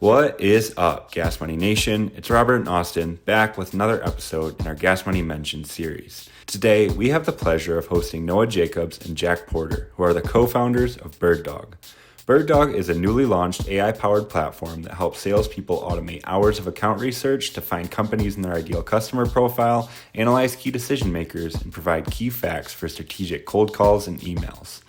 What is up, Gas Money Nation? It's Robert and Austin back with another episode in our Gas Money Mentioned series. Today, we have the pleasure of hosting Noah Jacobs and Jack Porter, who are the co-founders of BirdDog. BirdDog is a newly launched AI-powered platform that helps salespeople automate hours of account research to find companies in their ideal customer profile, analyze key decision makers, and provide key facts for strategic cold calls and emails.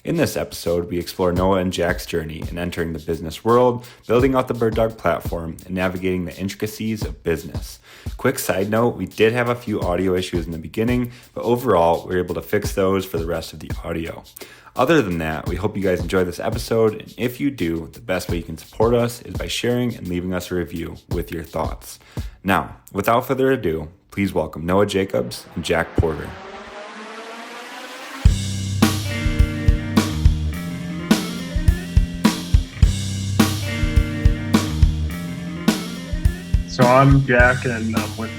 In this episode, we explore Noah and Jack's journey in entering the business world, building out the BirdDog platform, and navigating the intricacies of business. Quick side note, we did have a few audio issues in the beginning, but overall, we were able to fix those for the rest of the audio. Other than that, we hope you guys enjoy this episode, and if you do, the best way you can support us is by sharing and leaving us a review with your thoughts. Now, without further ado, please welcome Noah Jacobs and Jack Porter. So I'm Jack, and I'm with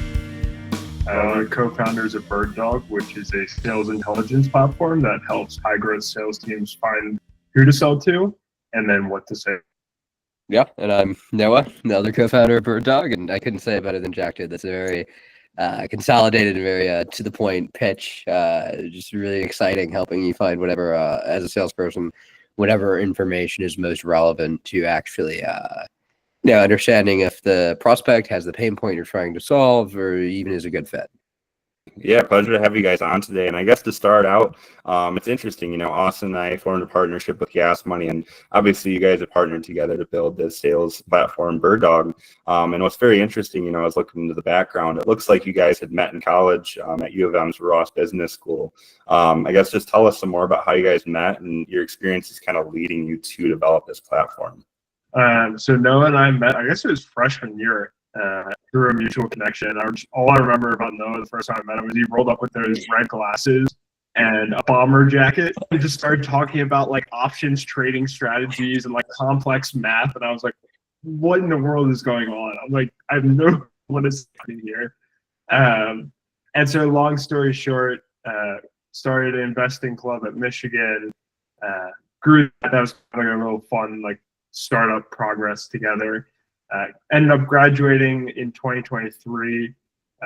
the co-founders of BirdDog, which is a sales intelligence platform that helps high-growth sales teams find who to sell to and then what to say. Yeah, and I'm Noah, the other co-founder of BirdDog, and I couldn't say it better than Jack did. That's a very consolidated and very to-the-point pitch. Just really exciting, helping you find whatever, as a salesperson, whatever information is most relevant to actually understanding if the prospect has the pain point you're trying to solve or even is a good fit. Yeah, pleasure to have you guys on today. And I guess to start out, it's interesting, Austin and I formed a partnership with Gas Money, and obviously you guys have partnered together to build this sales platform, BirdDog. And what's very interesting, I was looking into the background. It looks like you guys had met in college at U of M's Ross Business School. I guess just tell us some more about how you guys met and your experiences kind of leading you to develop this platform. So Noah and I met, I guess it was freshman year, through a mutual connection. All I remember about Noah the first time I met him was he rolled up with those red glasses and a bomber jacket and just started talking about like options trading strategies and like complex math. And I was like, what in the world is going on? I'm like, I have no clue what is happening here. And so long story short, started an investing club at Michigan, grew that was kind of a real fun, like, startup progress together. Ended up graduating in 2023,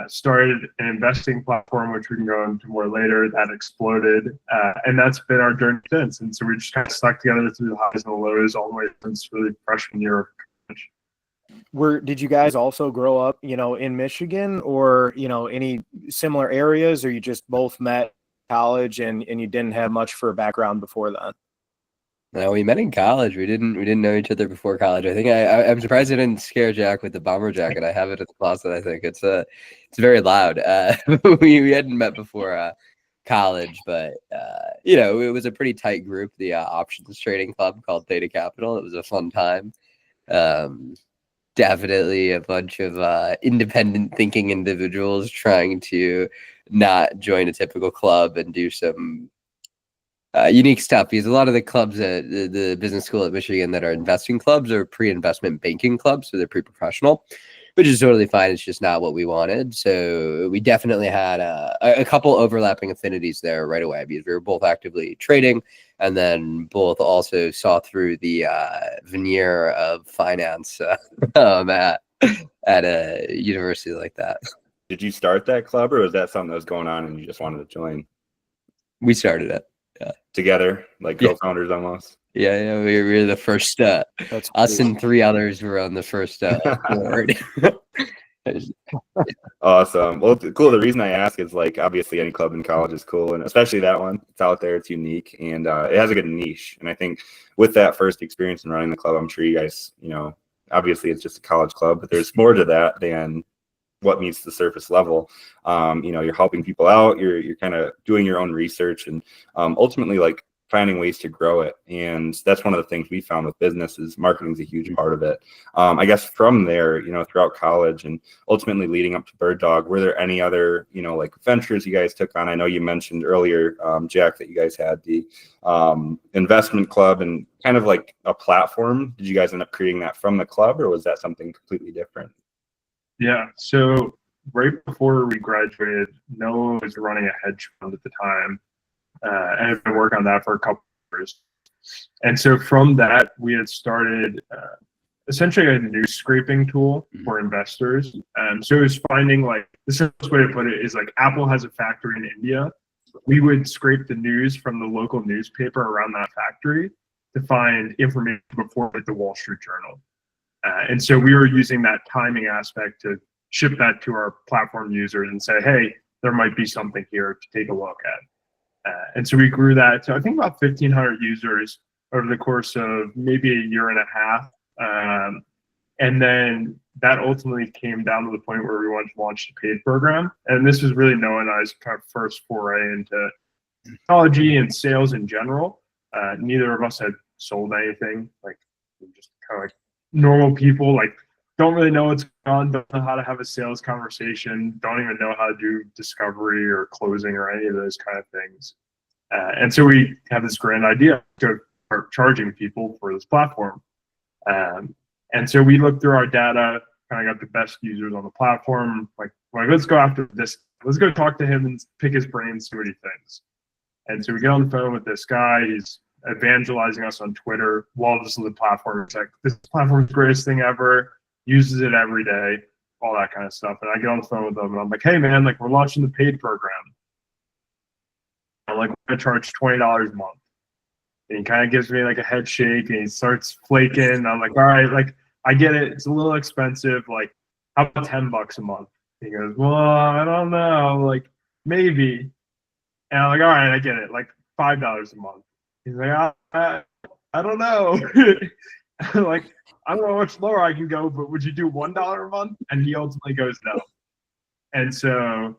started an investing platform, which we can go into more later, that exploded. And that's been our journey since. And so we just kind of stuck together through the highs and the lows all the way since really freshman year of college. Did you guys also grow up, in Michigan or, any similar areas, or you just both met in college and you didn't have much for a background before that? No, we met in college. We didn't know each other before college. I think I'm surprised I didn't scare Jack with the bomber jacket. I have it in the closet. I think it's very loud. We hadn't met before college, but it was a pretty tight group. The options trading club called Theta Capital. It was a fun time. Definitely a bunch of independent thinking individuals trying to not join a typical club and do some unique stuff, because a lot of the clubs at the business school at Michigan that are investing clubs are pre-investment banking clubs, so they're pre-professional, which is totally fine. It's just not what we wanted. So we definitely had a couple overlapping affinities there right away, because we were both actively trading and then both also saw through the veneer of finance at a university like that. Did you start that club, or was that something that was going on and you just wanted to join? We started it. Yeah. Together, like co-founders almost. Yeah, we were the first. Us and three others were on the first board. Awesome. Well, cool. The reason I ask is, like, obviously any club in college is cool, and especially that one. It's out there, it's unique, and it has a good niche. And I think with that first experience in running the club, I'm sure you guys, obviously it's just a college club, but there's more to that than what meets the surface level. You're helping people out, you're kind of doing your own research, and ultimately like finding ways to grow it. And that's one of the things we found with business is marketing is a huge part of it. I guess from there, throughout college and ultimately leading up to BirdDog, were there any other, like ventures you guys took on? I know you mentioned earlier, Jack, that you guys had the investment club and kind of like a platform. Did you guys end up creating that from the club, or was that something completely different? Yeah, so right before we graduated, Noah was running a hedge fund at the time, and had been working on that for a couple of years. And so from that, we had started essentially a news scraping tool for investors. So it was finding like the simplest way to put it is like Apple has a factory in India. We would scrape the news from the local newspaper around that factory to find information before like the Wall Street Journal. And so we were using that timing aspect to ship that to our platform users and say, hey, there might be something here to take a look at. And so we grew that to, I think, about 1,500 users over the course of maybe a year and a half. And then that ultimately came down to the point where we wanted to launch the paid program. And this was really Noah and I's kind of first foray into technology and sales in general. Neither of us had sold anything. Like, we just kind of like normal people, like don't really know what's going on, don't know how to have a sales conversation, don't even know how to do discovery or closing or any of those kind of things. And so we have this grand idea to start charging people for this platform. And so we looked through our data, kind of got the best users on the platform, like let's go after this, let's go talk to him and pick his brain, see what he thinks. And so we get on the phone with this guy, he's evangelizing us on Twitter, loves the platform. It's like, this platform's the greatest thing ever, uses it every day, all that kind of stuff. And I get on the phone with him and I'm like, hey man, like we're launching the paid program. I'm like, we're gonna charge $20 a month. And he kind of gives me like a head shake and he starts flaking. I'm like, all right, like I get it, it's a little expensive. Like, how about $10 a month? He goes, well, I don't know, like maybe. And I'm like, all right, I get it, like $5 a month. He's like, I don't know. Like, I don't know how much lower I can go, but would you do $1 a month? And he ultimately goes no. And so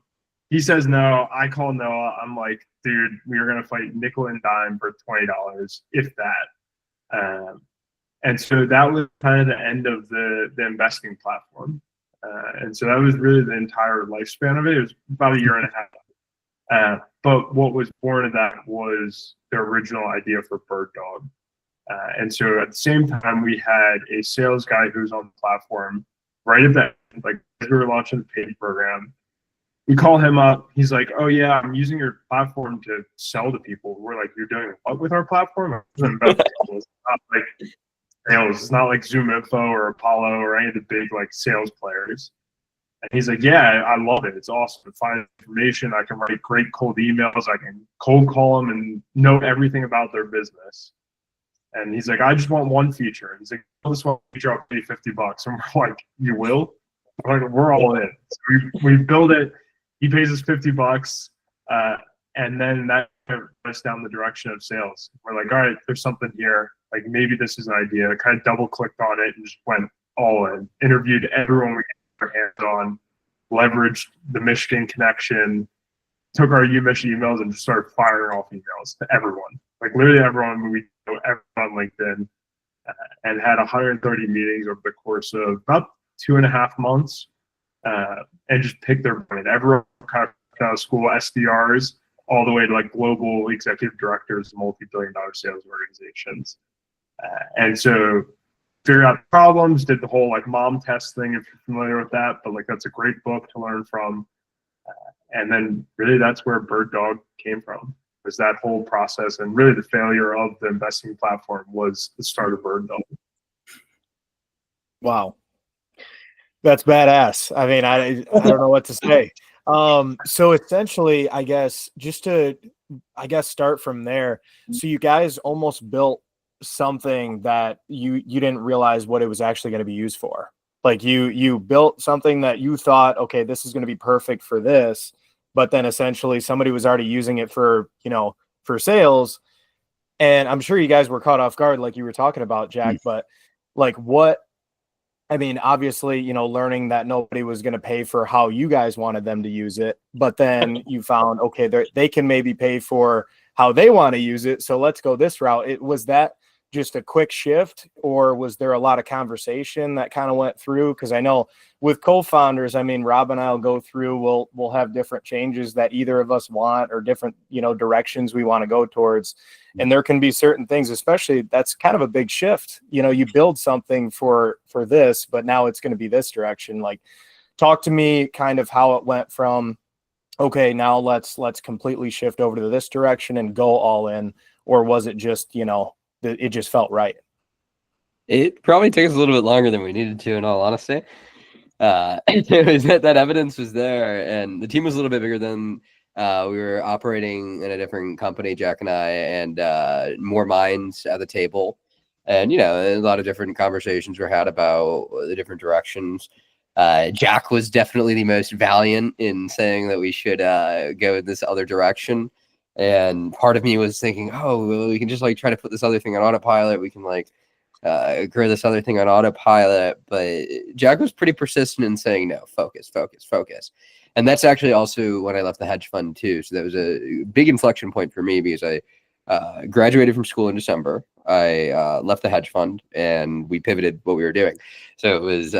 he says no. I call Noah. I'm like, dude, we are gonna fight nickel and dime for $20, if that. And so that was kind of the end of the investing platform. And so that was really the entire lifespan of it. It was about a year and a half. But what was born of that was the original idea for BirdDog. And so at the same time, we had a sales guy who was on the platform right at that, like we were launching the paid program. We call him up. He's like, oh yeah, I'm using your platform to sell to people. We're like, you're doing what with our platform? It's not like sales. It's not like Zoom Info or Apollo or any of the big like sales players. And he's like, yeah, I love it. It's awesome to find information. I can write great cold emails. I can cold call them and know everything about their business. And he's like, I just want one feature. He's like, this one feature, I'll pay $50. And we're like, you will? We're like, we're all in. So we build it. He pays us $50. And then that puts us down the direction of sales. We're like, all right, there's something here. Like maybe this is an idea. I kind of double clicked on it and just went all in. Interviewed everyone we our hands on, leveraged the Michigan connection, took our Mission emails and just started firing off emails to everyone. Like literally everyone we know, everyone on LinkedIn, and had 130 meetings over the course of about 2.5 months, and just picked their brain. Everyone kind of out of school, SDRs, all the way to like global executive directors of multi-billion-dollar sales organizations. And so figured out problems, did the whole like mom test thing if you're familiar with that, but like that's a great book to learn from. And then really that's where BirdDog came from, was that whole process. And really the failure of the investing platform was the start of BirdDog. Wow. That's badass. I mean, I don't know what to say. So essentially, I guess, just to, start from there. So you guys almost built something that you didn't realize what it was actually going to be used for. Like you built something that you thought, okay, this is going to be perfect for this, but then essentially somebody was already using it for sales. And I'm sure you guys were caught off guard, like you were talking about, Jack, but like obviously, learning that nobody was going to pay for how you guys wanted them to use it, but then you found, okay, they can maybe pay for how they want to use it. So let's go this route. Was that just a quick shift, or was there a lot of conversation that kind of went through? Because I know with co-founders, Rob and I'll go through, we'll have different changes that either of us want, or different, directions we want to go towards. And there can be certain things, especially that's kind of a big shift. You build something for this, but now it's going to be this direction. Like, talk to me kind of how it went from, okay, now let's completely shift over to this direction and go all in, or was it just, it just felt right? It probably took us a little bit longer than we needed to, in all honesty. It was that evidence was there, and the team was a little bit bigger than we were operating in a different company, Jack and I, and more minds at the table. And, a lot of different conversations were had about the different directions. Jack was definitely the most valiant in saying that we should go in this other direction. And part of me was thinking, oh, well, we can just like try to put this other thing on autopilot. We can like grow this other thing on autopilot. But Jack was pretty persistent in saying, no, focus, focus, focus. And that's actually also when I left the hedge fund too. So that was a big inflection point for me because I graduated from school in December. I left the hedge fund and we pivoted what we were doing. So it was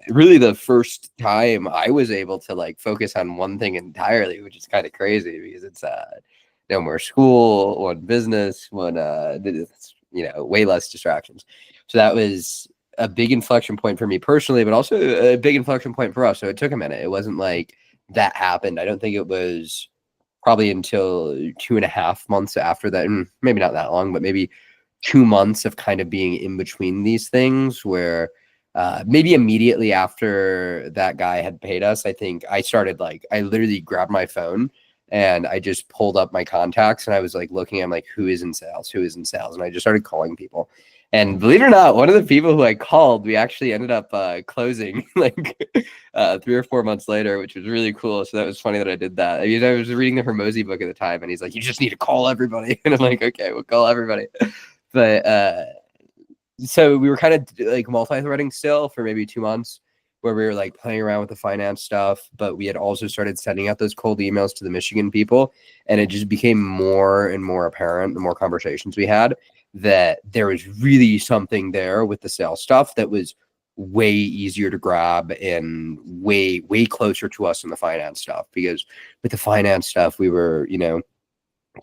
really the first time I was able to like focus on one thing entirely, which is kind of crazy because it's no more school, one business, one way less distractions. So that was a big inflection point for me personally, but also a big inflection point for us. So it took a minute. It wasn't like that happened. I don't think it was probably until 2.5 months after that, and maybe not that long, but maybe 2 months of kind of being in between these things where maybe immediately after that guy had paid us, I think I started I literally grabbed my phone and I just pulled up my contacts and I was like looking at who is in sales, and I just started calling people. And believe it or not, one of the people who I called, we actually ended up closing 3 or 4 months later, which was really cool. So that was funny that I did that. I mean, I was reading the Hormozy book at the time, and he's like, "You just need to call everybody." And I'm like, "Okay, we'll call everybody." But so we were kind of multi-threading still for maybe 2 months, where we were playing around with the finance stuff, but we had also started sending out those cold emails to the Michigan people, and it just became more and more apparent the more conversations we had that there was really something there with the sales stuff that was way easier to grab and way closer to us than the finance stuff. Because with the finance stuff, we were,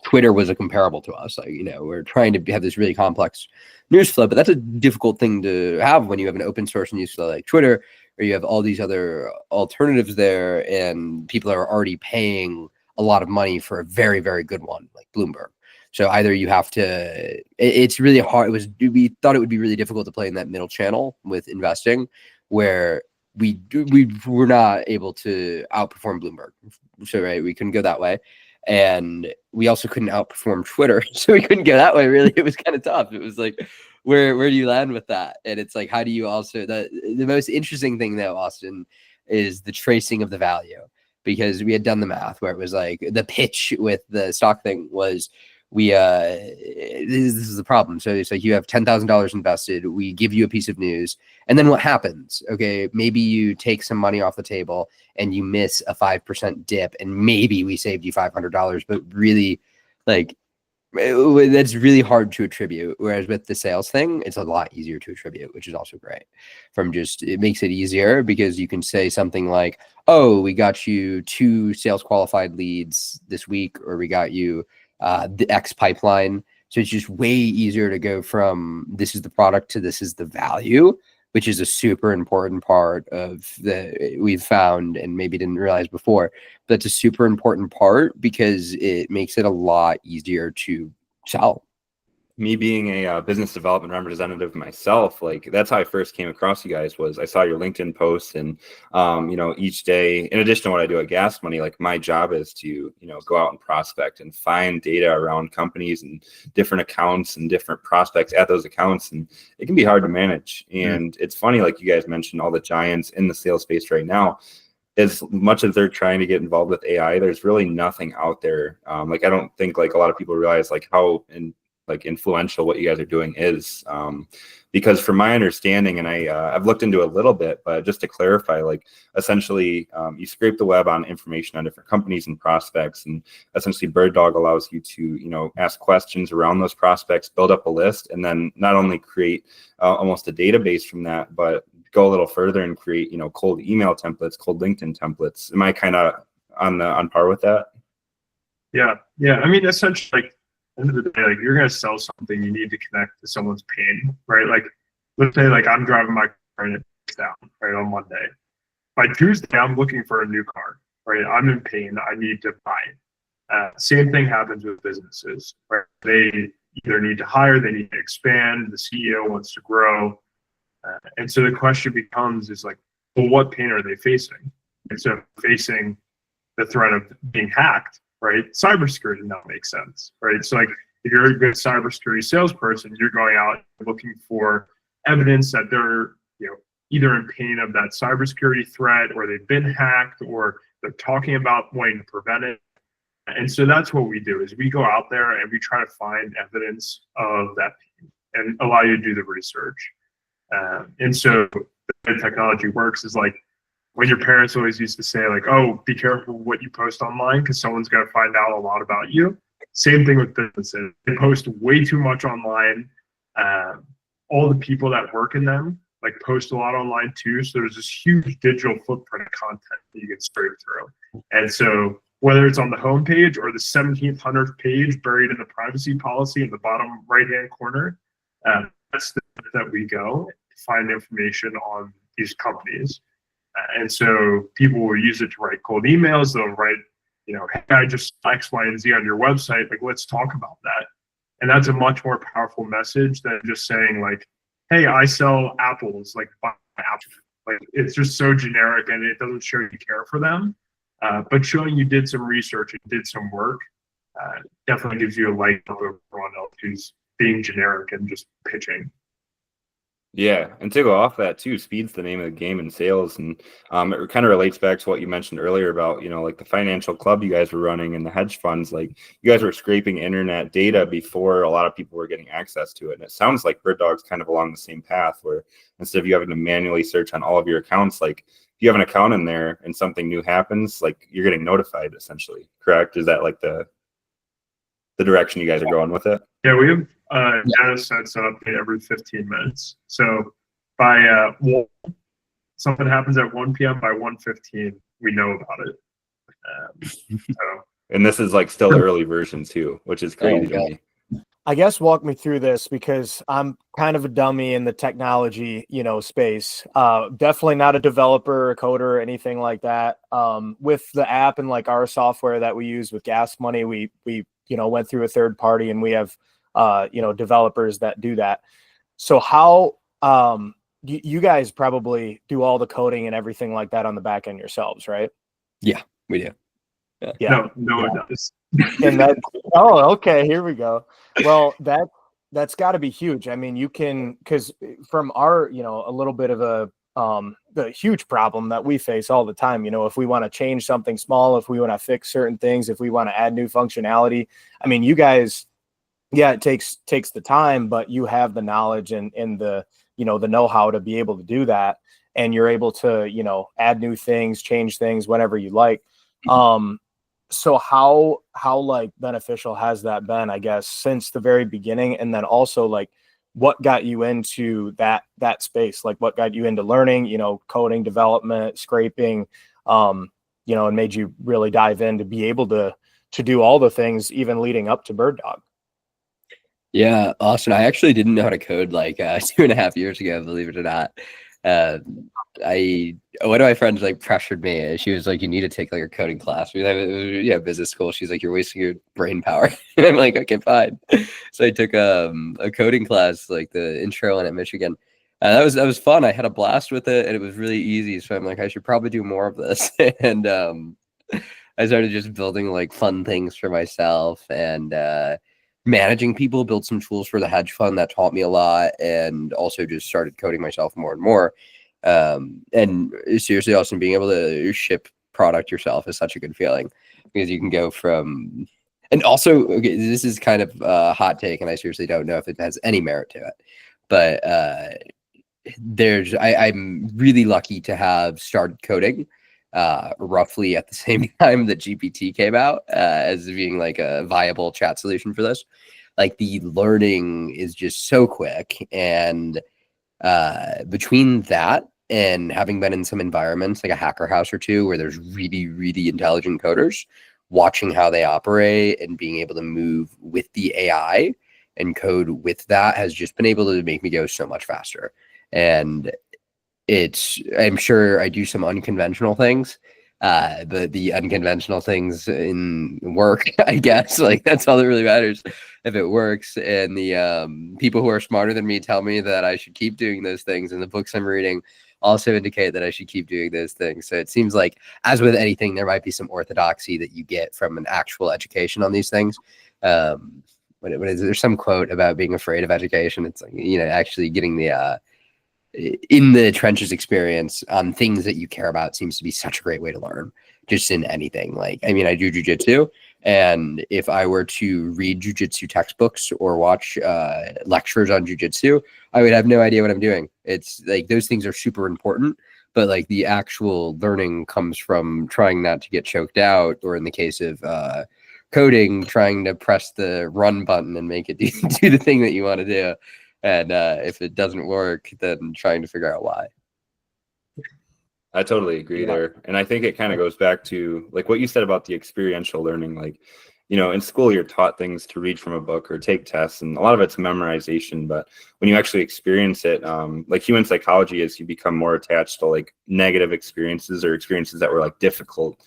Twitter was a comparable to us. We're trying to have this really complex news flow, but that's a difficult thing to have when you have an open source news flow like Twitter, or you have all these other alternatives there, and people are already paying a lot of money for a very, very good one like Bloomberg. So either you have to, it's really hard. We thought it would be really difficult to play in that middle channel with investing, where we were not able to outperform Bloomberg. So we couldn't go that way. And we also couldn't outperform Twitter. So we couldn't go that way, really. It was kind of tough. It was where do you land with that? And it's how do you also, the most interesting thing though, Austin, is the tracing of the value. Because we had done the math where it was the pitch with the stock thing was, this is the problem. So it's you have $10,000 invested. We give you a piece of news, and then what happens? Okay, maybe you take some money off the table and you miss a 5% dip, and maybe we saved you $500. But really, that's really hard to attribute. Whereas with the sales thing, it's a lot easier to attribute, which is also great. It makes it easier because you can say something like, "Oh, we got you 2 sales qualified leads this week," or "We got you the X pipeline." So it's just way easier to go from this is the product to this is the value, which is a super important part of we've found and maybe didn't realize before. But it's a super important part because it makes it a lot easier to sell. Me being a business development representative myself, that's how I first came across you guys. Was I saw your LinkedIn posts, and each day, in addition to what I do at Gas Money, my job is to go out and prospect and find data around companies and different accounts and different prospects at those accounts, and it can be hard to manage. And it's funny, you guys mentioned all the giants in the sales space right now. As much as they're trying to get involved with AI, there's really nothing out there. I don't think a lot of people realize how influential what you guys are doing is, because from my understanding, and I've looked into a little bit, but just to clarify, essentially you scrape the web on information on different companies and prospects, and essentially BirdDog allows you to ask questions around those prospects, build up a list, and then not only create almost a database from that, but go a little further and create cold email templates, cold LinkedIn templates. Am I kind of on par with that? Yeah. I mean, essentially, end of the day, you're gonna sell something, you need to connect to someone's pain, right? Let's say I'm driving my car and it breaks down, right, on Monday. By Tuesday, I'm looking for a new car, right? I'm in pain, I need to buy it. Same thing happens with businesses, right? They either need to hire, they need to expand, the CEO wants to grow, And so the question becomes is like, well, what pain are they facing? And so facing the threat of being hacked, right? Cybersecurity now makes sense, right? So like if you're a good cybersecurity salesperson, you're going out looking for evidence that they're, either in pain of that cybersecurity threat, or they've been hacked, or they're talking about wanting to prevent it. And so that's what we do, is we go out there and we try to find evidence of that pain and allow you to do the research. And so the way technology works is like when your parents always used to say like, oh, be careful what you post online because someone's going to find out a lot about you. Same thing with businesses. They post way too much online. All the people that work in them like post a lot online too. So there's this huge digital footprint of content that you can scrape through. And so whether it's on the homepage or the 1700th page buried in the privacy policy in the bottom right-hand corner, that's that we go to find information on these companies. And so people will use it to write cold emails. They'll write, hey, I just saw X, Y, and Z on your website. Like, let's talk about that. And that's a much more powerful message than just saying like, hey, I sell apples, like buy apples. Like it's just so generic and it doesn't show you care for them. But showing you did some research and did some work definitely gives you a leg up over everyone else who's being generic and just pitching. Yeah, and to go off that too, speed's the name of the game in sales, and it kind of relates back to what you mentioned earlier about like the financial club you guys were running and the hedge funds. Like you guys were scraping internet data before a lot of people were getting access to it, and it sounds like BirdDog's kind of along the same path, where instead of you having to manually search on all of your accounts, like if you have an account in there and something new happens, like you're getting notified essentially. Correct? Is that like the direction you guys are going with it? Yeah, we have data sets that update every 15 minutes. So by something happens at 1 p.m. by 1:15, we know about it. And this is like still early version too, which is crazy to me. I guess walk me through this because I'm kind of a dummy in the technology, space. Definitely not a developer, a coder, or anything like that. With the app and like our software that we use with Gas Money, we went through a third party and we have developers that do that. So how you guys probably do all the coding and everything like that on the back end yourselves, right? Yeah, we do. Yeah. No, it does. And that, oh, okay, here we go. Well, that's got to be huge. I mean, you can, because from our, a little bit of the huge problem that we face all the time, if we want to change something small, if we want to fix certain things, if we want to add new functionality, I mean, you guys, yeah, it takes the time, but you have the knowledge and the, the know-how to be able to do that. And you're able to, add new things, change things whenever you like. So how like beneficial has that been, I guess, since the very beginning? And then also like what got you into that space? Like what got you into learning, coding, development, scraping, and made you really dive in to be able to do all the things even leading up to BirdDog? Yeah, Austin, I actually didn't know how to code like 2.5 years ago, believe it or not. One of my friends like pressured me. She was like, you need to take like a coding class. Business school. She's like, you're wasting your brain power. And I'm like, okay, fine. So I took a coding class, like the intro one at Michigan. That was fun. I had a blast with it and it was really easy. So I'm like, I should probably do more of this. And I started just building like fun things for myself and managing people, built some tools for the hedge fund that taught me a lot, and also just started coding myself more and more. And seriously, Austin, being able to ship product yourself is such a good feeling because you can go from, and also, okay, this is kind of a hot take, and I seriously don't know if it has any merit to it, but I'm really lucky to have started coding roughly at the same time that GPT came out as being like a viable chat solution for this. Like the learning is just so quick. And between that and having been in some environments like a hacker house or two where there's really, really intelligent coders, watching how they operate and being able to move with the AI and code with that has just been able to make me go so much faster. And I'm sure I do some unconventional things, but the unconventional things in work, I guess, like that's all that really matters if it works. And the people who are smarter than me tell me that I should keep doing those things, and the books I'm reading also indicate that I should keep doing those things. So it seems like, as with anything, there might be some orthodoxy that you get from an actual education on these things. What is there's some quote about being afraid of education? It's like, actually getting the in the trenches experience on things that you care about seems to be such a great way to learn, just in anything. Like, I mean, I do jujitsu, and if I were to read jujitsu textbooks or watch lectures on jujitsu, I would have no idea what I'm doing. It's like those things are super important, but like the actual learning comes from trying not to get choked out, or in the case of coding, trying to press the run button and make it do the thing that you want to do. And if it doesn't work, then trying to figure out why. I totally agree there. And I think it kind of goes back to like what you said about the experiential learning. Like, in school, you're taught things to read from a book or take tests, and a lot of it's memorization. But when you actually experience it, like human psychology is you become more attached to like negative experiences or experiences that were like difficult.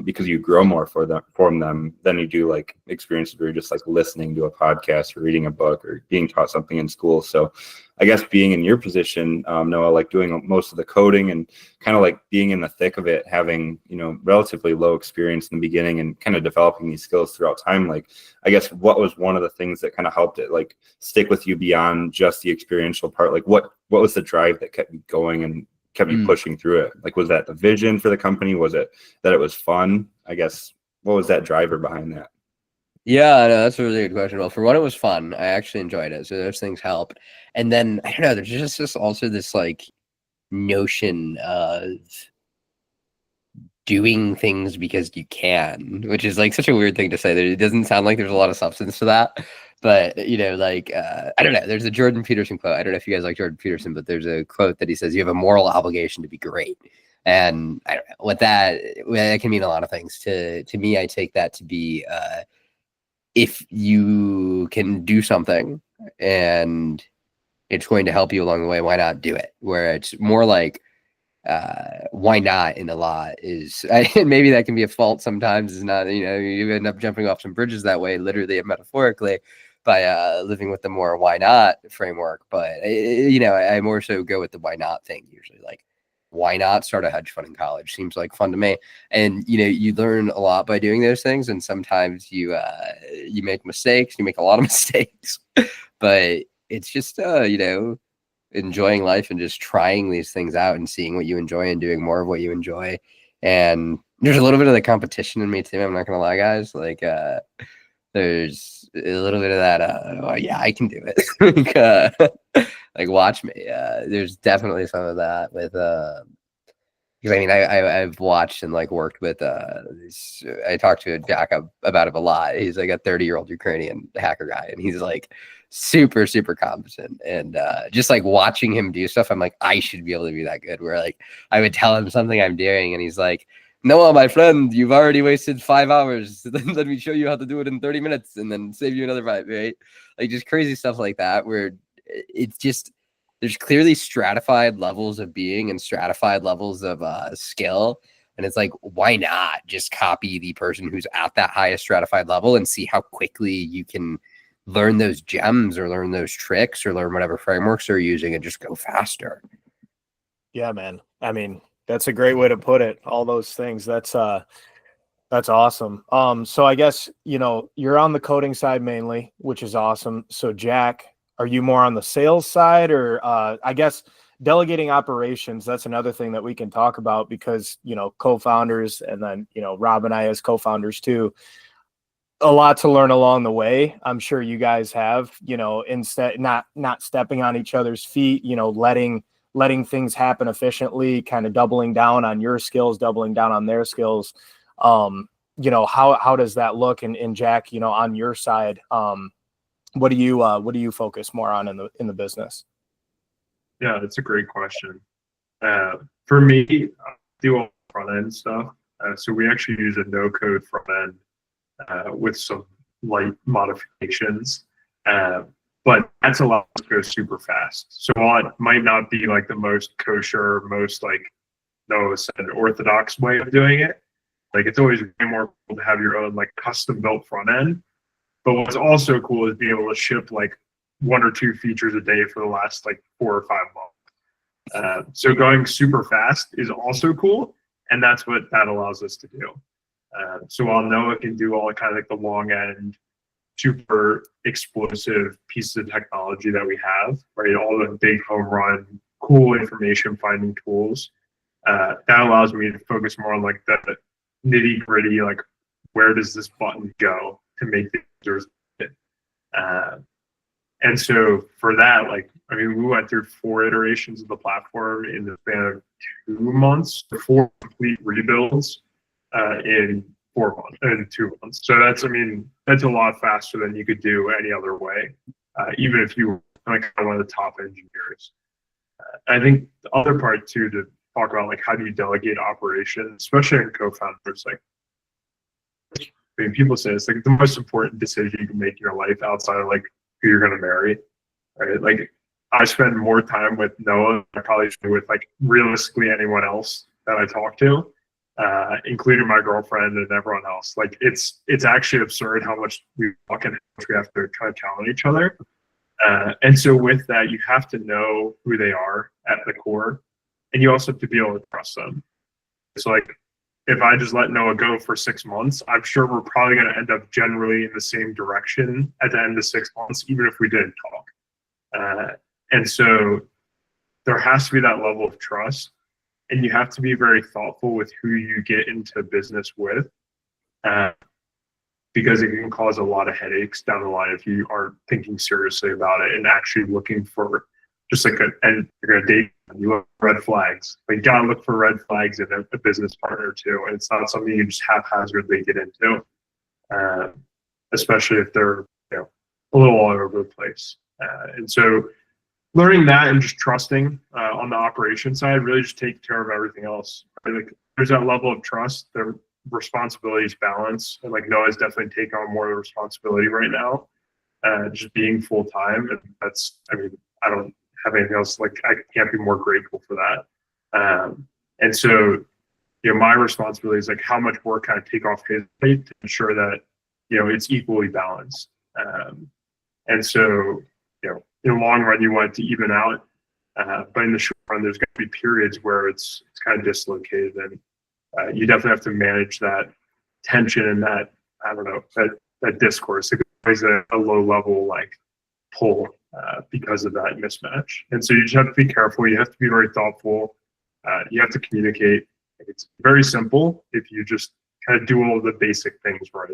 Because you grow more from them than you do like experiences where you're just like listening to a podcast or reading a book or being taught something in school. So I guess being in your position, Noah, like doing most of the coding and kind of like being in the thick of it, having, relatively low experience in the beginning and kind of developing these skills throughout time. Like, I guess what was one of the things that kind of helped it like stick with you beyond just the experiential part? Like what was the drive that kept you going and kept you pushing through it? Like, was that the vision for the company? Was it that it was fun? I guess, what was that driver behind that? Yeah, no, that's a really good question. Well, for one, it was fun. I actually enjoyed it. So those things helped. And then, I don't know, there's just also this like notion of doing things because you can, which is like such a weird thing to say. That it doesn't sound like there's a lot of substance to that. But, I don't know, there's a Jordan Peterson quote. I don't know if you guys like Jordan Peterson, but there's a quote that he says, you have a moral obligation to be great. And I don't know what that can mean a lot of things. To me, I take that to be if you can do something and it's going to help you along the way, why not do it? Where it's more like, why not in a lot is, and maybe that can be a fault sometimes, is not, you end up jumping off some bridges that way, literally and metaphorically, by living with the more why not framework. But, I more so go with the why not thing usually. Like, why not start a hedge fund in college? Seems like fun to me. And, you learn a lot by doing those things. And sometimes you make mistakes, you make a lot of mistakes, but it's just, enjoying life and just trying these things out and seeing what you enjoy and doing more of what you enjoy. And there's a little bit of the competition in me too. I'm not going to lie, guys. Like, there's a little bit of that, oh, yeah, I can do it. like watch me. There's definitely some of that with, because I mean, I've watched and like worked with, I talked to Jack about it a lot. He's like a 30-year-old Ukrainian hacker guy, and he's like super, super competent. And just like watching him do stuff, I'm like, I should be able to be that good. Where like I would tell him something I'm doing, and he's like, Noah, my friend, you've already wasted 5 hours. Let me show you how to do it in 30 minutes and then save you another 5, right? Like just crazy stuff like that, where it's just, there's clearly stratified levels of being and stratified levels of skill. And it's like, why not just copy the person who's at that highest stratified level and see how quickly you can learn those gems or learn those tricks or learn whatever frameworks they're using and just go faster. Yeah, man. I mean, that's a great way to put it. All those things. That's awesome. So I guess, you're on the coding side mainly, which is awesome. So Jack, are you more on the sales side, or I guess delegating operations? That's another thing that we can talk about because, co-founders, and then, Rob and I as co-founders too, a lot to learn along the way. I'm sure you guys have, instead not stepping on each other's feet, letting things happen efficiently, kind of doubling down on your skills, doubling down on their skills. How does that look? And Jack, on your side, what do you focus more on in the business? Yeah, that's a great question. For me, I do all front end stuff. So we actually use a no code front end with some light modifications. But that's allowed to go super fast. So while it might not be like the most kosher, most like Noah said, orthodox way of doing it. Like it's always way more cool to have your own like custom built front end. But what's also cool is being able to ship like 1 or 2 features a day for the last like 4 or 5 months. So going super fast is also cool, and that's what that allows us to do. So while Noah can do all kind of like the long end, super explosive pieces of technology that we have, right? All the big home run, cool information finding tools. That allows me to focus more on like the nitty gritty, like where does this button go to make the users fit. And so for that, like, I mean, we went through 4 iterations of the platform in the span of 2 months, 4 complete rebuilds in 4 months, in 2 months. So that's, I mean, that's a lot faster than you could do any other way, even if you were like one of the top engineers. I think the other part too, to talk about like how do you delegate operations, especially in co-founders, like, I mean, people say it's like the most important decision you can make in your life outside of like who you're going to marry, right? Like I spend more time with Noah than I probably do with like realistically anyone else that I talk to, including my girlfriend and everyone else. Like it's actually absurd how much we talk and how much we have to kind of count on each other. And so with that, you have to know who they are at the core, and you also have to be able to trust them. So like, if I just let Noah go for 6 months, I'm sure we're probably going to end up generally in the same direction at the end of 6 months, even if we didn't talk. And so there has to be that level of trust, and you have to be very thoughtful with who you get into business with, because it can cause a lot of headaches down the line if you aren't thinking seriously about it and actually looking for just like and you're gonna date, you look for red flags. Like you gotta look for red flags in a business partner too, and it's not something you just haphazardly get into, especially if they're a little all over the place. And so learning that and just trusting on the operation side really just take care of everything else. Right? Like there's that level of trust. The responsibilities balance, and like Noah's definitely taking on more of the responsibility right now, just being full time, and that's, I mean, I don't have anything else, like I can't be more grateful for that. And so my responsibility is like how much work can I take off his plate to ensure that it's equally balanced. And so in the long run you want it to even out, but in the short run there's going to be periods where it's kind of dislocated, and you definitely have to manage that tension and that, I don't know, that discourse. It plays a low level like pull because of that mismatch. And so you just have to be careful. You have to be very thoughtful. You have to communicate. It's very simple if you just kind of do all of the basic things right.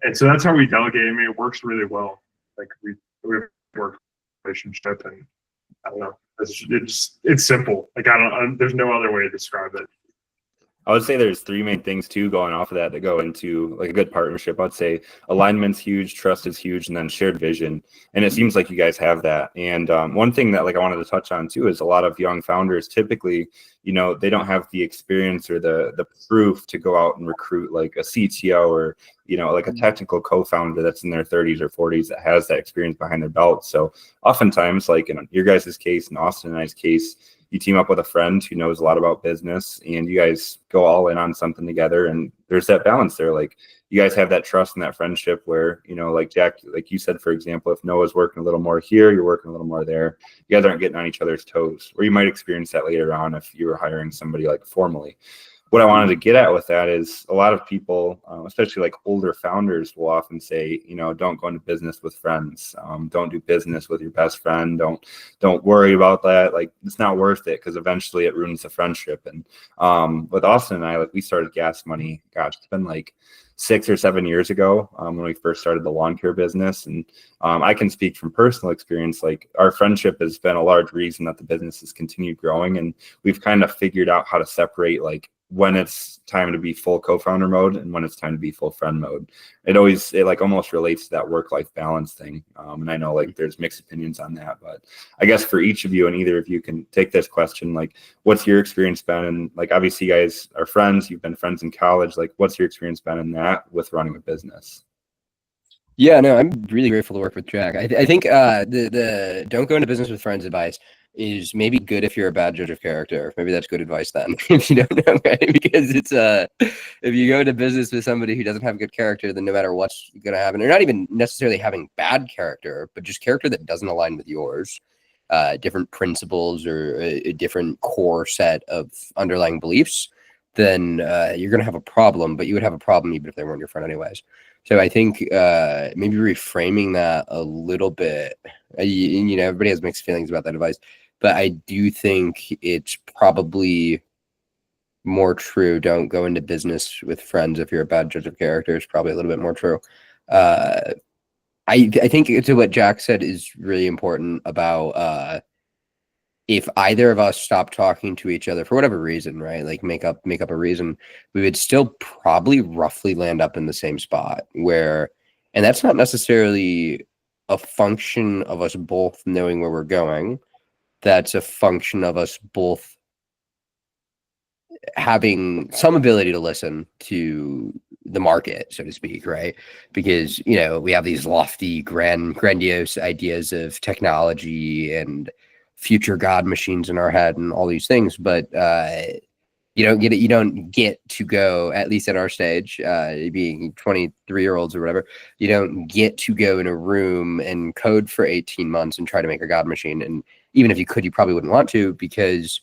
And so that's how we delegate. I mean, it works really well. Like we work relationship, and I don't know. It's simple. Like there's no other way to describe it. I would say there's 3 main things too going off of that go into like a good partnership. I'd say alignment's huge, trust is huge, and then shared vision. And it seems like you guys have that. And one thing that like I wanted to touch on too is a lot of young founders typically, they don't have the experience or the proof to go out and recruit like a CTO or like a technical co-founder that's in their 30s or 40s that has that experience behind their belt. So oftentimes, like in your guys' case and Austin and I's case, you team up with a friend who knows a lot about business, and you guys go all in on something together, and there's that balance there. Like you guys have that trust and that friendship where, like Jack, like you said, for example, if Noah's working a little more here, you're working a little more there. You guys aren't getting on each other's toes, or you might experience that later on if you were hiring somebody like formally. What I wanted to get at with that is a lot of people, especially like older founders, will often say, don't go into business with friends. Don't do business with your best friend. Don't worry about that. Like it's not worth it because eventually it ruins the friendship. And with Austin and I, like we started Gas Money. Gosh, it's been like 6 or 7 years ago when we first started the lawn care business. And I can speak from personal experience. Like our friendship has been a large reason that the business has continued growing, and we've kind of figured out how to separate like when it's time to be full co-founder mode and when it's time to be full friend mode. It like almost relates to that work-life balance thing. And I know like there's mixed opinions on that, but I guess for each of you, and either of you can take this question, like what's your experience been? And like, obviously you guys are friends, you've been friends in college. Like what's your experience been in that with running a business? Yeah, no, I'm really grateful to work with Jack. I think the don't go into business with friends advice is maybe good if you're a bad judge of character. Maybe that's good advice then, if you don't know, right? Because it's if you go into business with somebody who doesn't have good character, then no matter what's going to happen, they're not even necessarily having bad character, but just character that doesn't align with yours, different principles or a different core set of underlying beliefs, then you're going to have a problem. But you would have a problem even if they weren't your friend anyways. So I think maybe reframing that a little bit. You know, everybody has mixed feelings about that advice, but I do think it's probably more true. Don't go into business with friends if you're a bad judge of character. Is probably a little bit more true. I think to what Jack said is really important about if either of us stop talking to each other for whatever reason, right? Like make up a reason, we would still probably roughly land up in the same spot where, and that's not necessarily a function of us both knowing where we're going. That's a function of us both having some ability to listen to the market, so to speak, right? Because, you know, we have these lofty, grandiose ideas of technology and future god machines in our head and all these things, but you don't get to go, at least at our stage, being 23-year-olds or whatever, you don't get to go in a room and code for 18 months and try to make a god machine. And even if you could, you probably wouldn't want to, because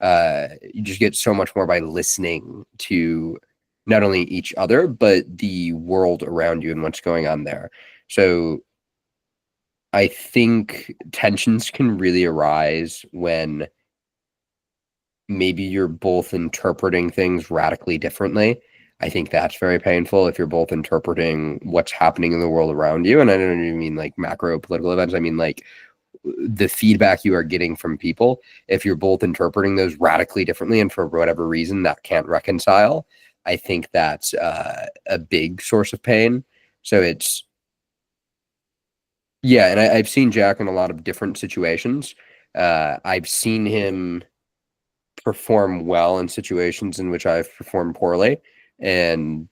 you just get so much more by listening to not only each other, but the world around you and what's going on there. So I think tensions can really arise when maybe you're both interpreting things radically differently. I think that's very painful if you're both interpreting what's happening in the world around you. And I don't even mean like macro political events. I mean like the feedback you are getting from people. If you're both interpreting those radically differently and for whatever reason that can't reconcile, I think that's a big source of pain. So it's, yeah, and I've seen Jack in a lot of different situations. I've seen him perform well in situations in which I've performed poorly, and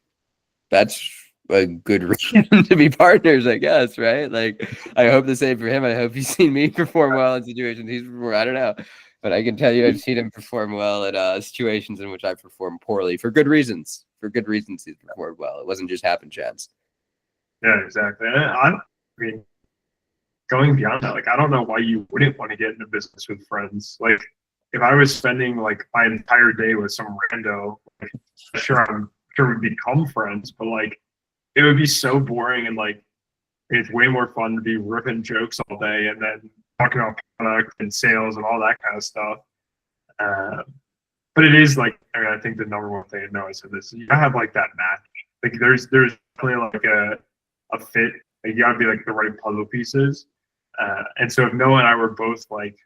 that's a good reason to be partners, I guess, right? Like, I hope the same for him. I hope he's seen me perform well in situations he's performed. I don't know, but I can tell you I've seen him perform well at situations in which I performed poorly for good reasons. For good reasons, he's performed well. It wasn't just happen chance. Yeah, exactly. And I mean, going beyond that, like, I don't know why you wouldn't want to get into business with friends. Like, if I was spending like my entire day with some rando, like, I'm sure we'd become friends, but like, it would be so boring, and like, it's way more fun to be ripping jokes all day and then talking about product and sales and all that kind of stuff. But it is like, I mean, I think the number one thing I know is this: you gotta have like that match. Like, there's definitely like a fit. Like, you gotta be like the right puzzle pieces. And so if Noah and I were both like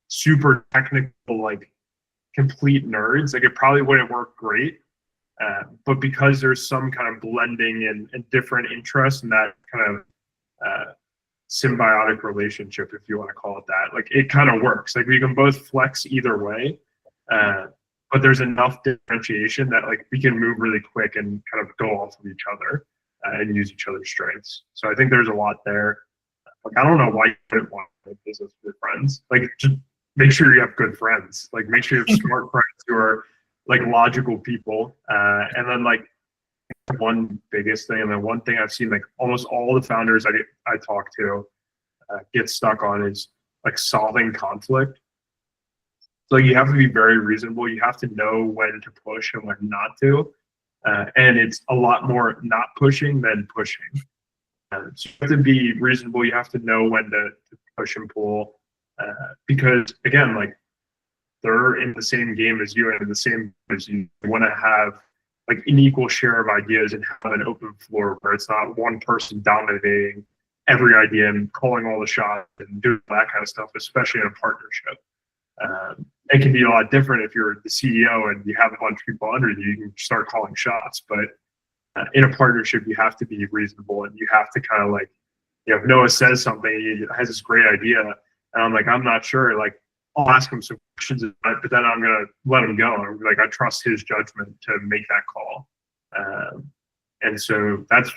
super technical, like complete nerds, like, it probably wouldn't work great. But because there's some kind of blending and different interests and that kind of symbiotic relationship, if you want to call it that, like, it kind of works. Like, we can both flex either way, but there's enough differentiation that like we can move really quick and kind of go off of each other and use each other's strengths. So I think there's a lot there. Like, I don't know why you wouldn't want to make business with friends. Like, just make sure you have good friends. Like, make sure you have smart friends who are like logical people. And then like one biggest thing, and then one thing I've seen like almost all the founders I talk to get stuck on is like solving conflict. So you have to be very reasonable. You have to know when to push and when not to. And it's a lot more not pushing than pushing. So you have to be reasonable. You have to know when to push and pull, because again, like, they're in the same game as you and in the same as you. You want to have like an equal share of ideas and have an open floor where it's not one person dominating every idea and calling all the shots and doing that kind of stuff, especially in a partnership. It can be a lot different if you're the CEO and you have a bunch of people under you. You can start calling shots, but in a partnership, you have to be reasonable, and you have to kind of like, you know, if Noah says something, he has this great idea, and I'm like, I'm not sure, like, I'll ask him some questions, but then I'm going to let him go. I'm like, I trust his judgment to make that call. And so that's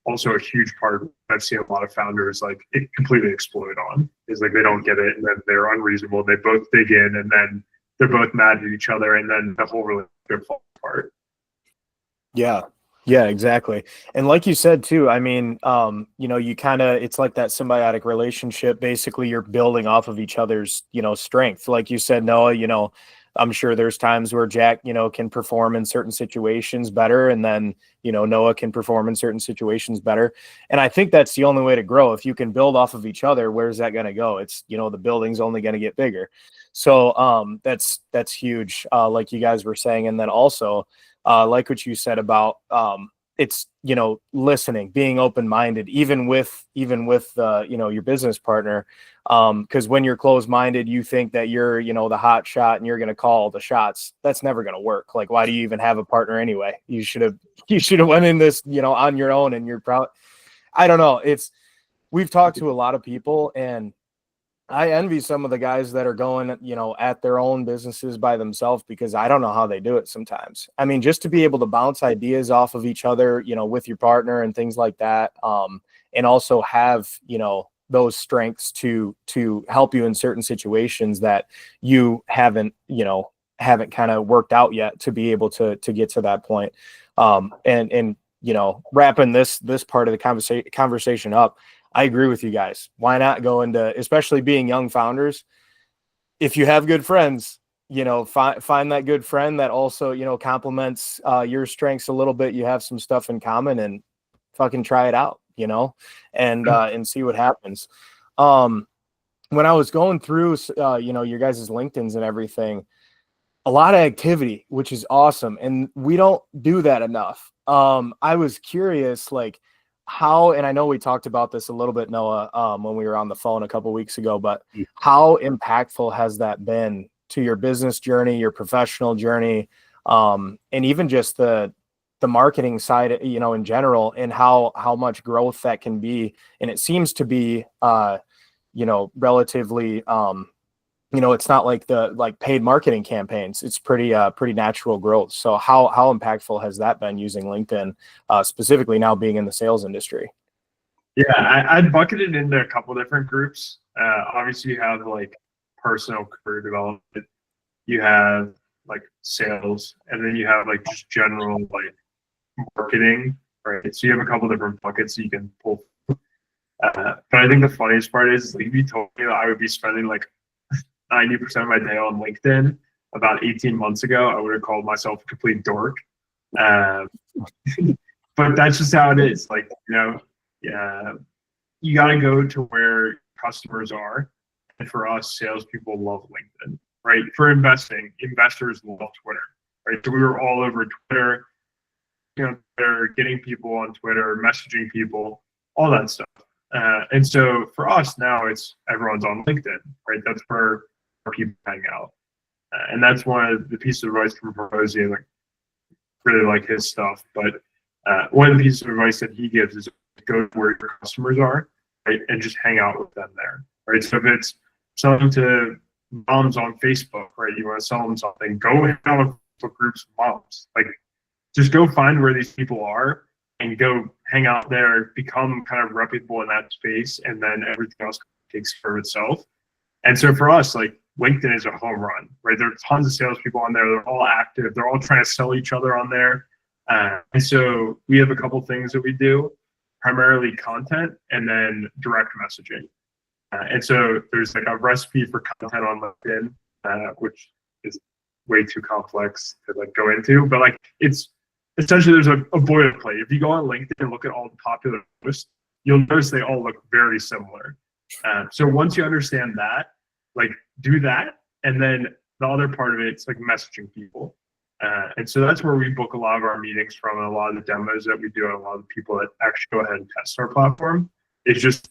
also a huge part I've seen a lot of founders like it completely explode on is like they don't get it and then they're unreasonable. They both dig in and then they're both mad at each other and then the whole relationship falls apart. Yeah. Yeah, exactly. And like you said too, I mean, you kind of, it's like that symbiotic relationship. Basically, you're building off of each other's, strength. Like you said, Noah, I'm sure there's times where Jack, can perform in certain situations better. And then, Noah can perform in certain situations better. And I think that's the only way to grow. If you can build off of each other, where's that going to go? It's, the building's only going to get bigger. So that's huge, like you guys were saying. And then also, like what you said about it's listening, being open-minded, even with your business partner, because when you're closed-minded, you think that you're the hot shot and you're going to call the shots. That's never going to work. Like, why do you even have a partner anyway? You should have went in this on your own, and you're proud. I don't know. We've talked to a lot of people, and I envy some of the guys that are going, at their own businesses by themselves, because I don't know how they do it sometimes. I mean, just to be able to bounce ideas off of each other, with your partner and things like that. And also have, those strengths to help you in certain situations that you haven't kind of worked out yet to be able to get to that point. And wrapping this part of the conversation up, I agree with you guys. Why not go into, especially being young founders, if you have good friends, find that good friend that also, complements your strengths a little bit. You have some stuff in common and fucking try it out, and see what happens. When I was going through, your guys' LinkedIn's and everything, a lot of activity, which is awesome. And we don't do that enough. I was curious, like, how, and I know we talked about this a little bit, Noah, when we were on the phone a couple of weeks ago, but how impactful has that been to your business journey, your professional journey, and even just the marketing side, in general, and how much growth that can be? And it seems to be, relatively, it's not like paid marketing campaigns. It's pretty natural growth. So how impactful has that been using LinkedIn, specifically now being in the sales industry? Yeah, I'd bucket it into a couple different groups. Obviously, you have like personal career development, you have like sales, and then you have like just general like marketing, right? So you have a couple different buckets you can pull. But I think the funniest part is like if you told me that I would be spending like 90% of my day on LinkedIn about 18 months ago, I would have called myself a complete dork. But that's just how it is. Like, you got to go to where customers are. And for us, salespeople love LinkedIn, right? For investing, investors love Twitter, right? So we were all over Twitter, they're getting people on Twitter, messaging people, all that stuff. And so for us now, it's everyone's on LinkedIn, right? That's where people hang out. And that's one of the pieces of advice from Rosie, like really like his stuff. But one of the pieces of advice that he gives is go to where your customers are, right? And just hang out with them there, right? So if it's selling to moms on Facebook, right? You want to sell them something, go hang out with Facebook groups of moms. Like, just go find where these people are and go hang out there, become kind of reputable in that space, and then everything else takes care of itself. And so for us, like, LinkedIn is a home run, right? There are tons of salespeople on there. They're all active. They're all trying to sell each other on there. And so we have a couple things that we do, primarily content and then direct messaging. And so there's like a recipe for content on LinkedIn, which is way too complex to like go into, but like it's essentially there's a boilerplate. If you go on LinkedIn and look at all the popular posts, you'll notice they all look very similar. So once you understand that, like do that, and then the other part of it's like messaging people. And so that's where we book a lot of our meetings from, and a lot of the demos that we do, and a lot of the people that actually go ahead and test our platform. It's just